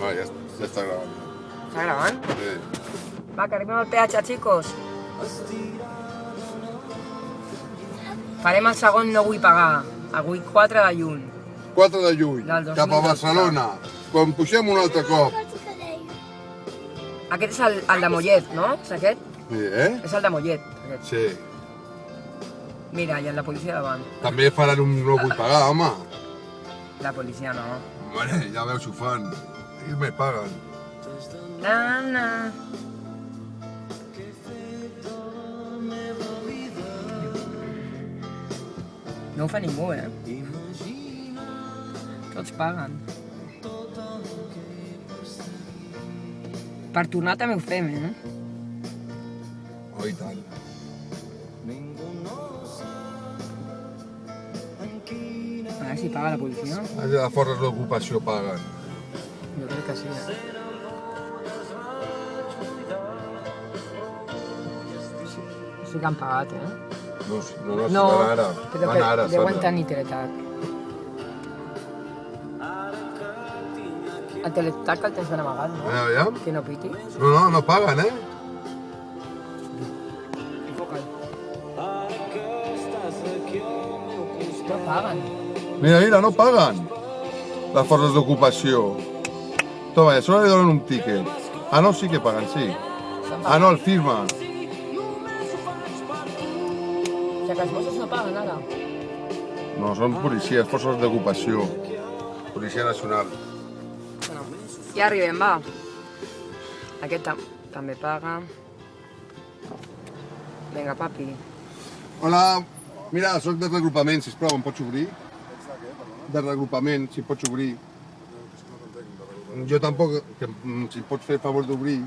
Ah, ja està gravant. Està gravant? Sí. Va, que arribem al peatge, xicos. Farem el segon no vull pagar. Avui 4 de juny. 4 de juny, Del 2012. cap a Barcelona. Quan pugem un altre cop. Aquest és el de Mollet, no? És aquest? Sí, És el de Mollet, aquest. Sí. Mira, i el de policia davant. També faran un no vull pagar, home. La policia no. Mare, ja veus, ho fan. Ells me paguen. Na. No ho fa ningú, Tots paguen. Per tornar també ho fem, Oh, i tant. A veure si paga la policia. Els de forres d'ocupació paguen. Jo crec que sí, Sí que han pagat, No, No, van ara. però Van ara, deuen Sandra. tenir teletac. El teletac el tens ben amagat, no? Aviam. Que no piti. No paguen, Enfoca'l. No paguen. Mira, no paguen. Les forces d'ocupació. Toma, i a sobre li donen un tiquet. Ah, no, sí que paguen, sí. Ah, no, el firma. O sigui que els Mossos no paguen ara. No, són policies, forces d'ocupació. Policia Nacional. Bueno, ja arribem, va. Aquest també paga. Vinga, papi. Hola, mira, soc del regrupament, sisplau, em pots obrir? Del regrupament, si em pots obrir. Jo tampoc, que, si em pots fer el favor d'obrir.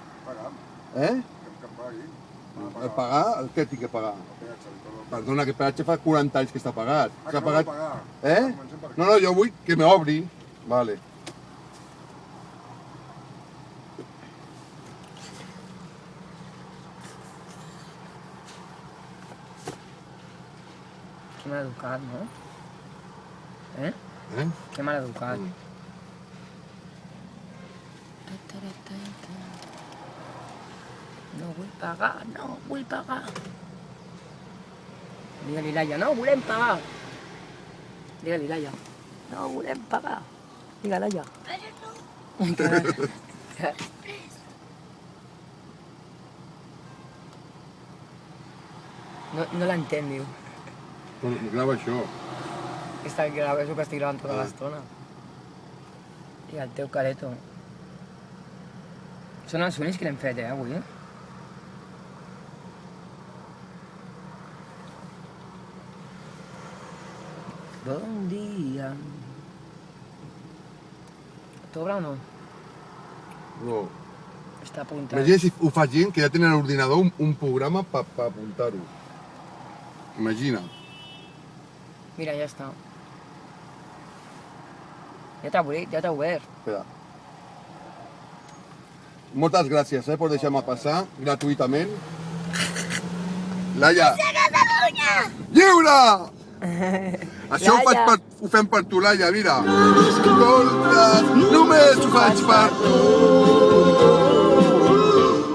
Pagar? El que tinc que pagar? Perdona, que peatge fa 40 anys que està pagat. S'ha pagat... No, jo vull que m'obri. Vale. Que mal educat, no? Que mal educat. No vull pagar. Digue-li, Laia, no volem pagar. Digue-li, Laia, no volem pagar. Digue, Laia. Però no. No l'entén, diu. Grava això. És el que estic gravant tota l'estona. I el teu careto. Són els únics que l'hem fet, avui, Bon dia. T'obre o no? No. Està apuntat. Imagina si ho fa gent que ja tenen a l'ordinador un programa per apuntar-ho. Imagina. Mira, ja està. Ja t'ha obrit, ja t'ha obert. Espera. Moltes gràcies, per deixar-me passar gratuïtament. Laia! Lliure! Això ho fem per tu, Laia, mira. Escolta, només ho faig per tu.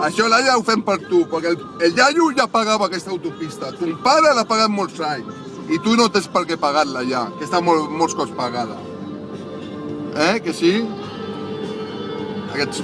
Això, Laia, ho fem per tu, perquè el iaio ja pagava aquesta autopista. Ton pare l'ha pagat molts anys. I tu no tens per què pagar-la ja, que està molts cops pagada. Que sí? Aquests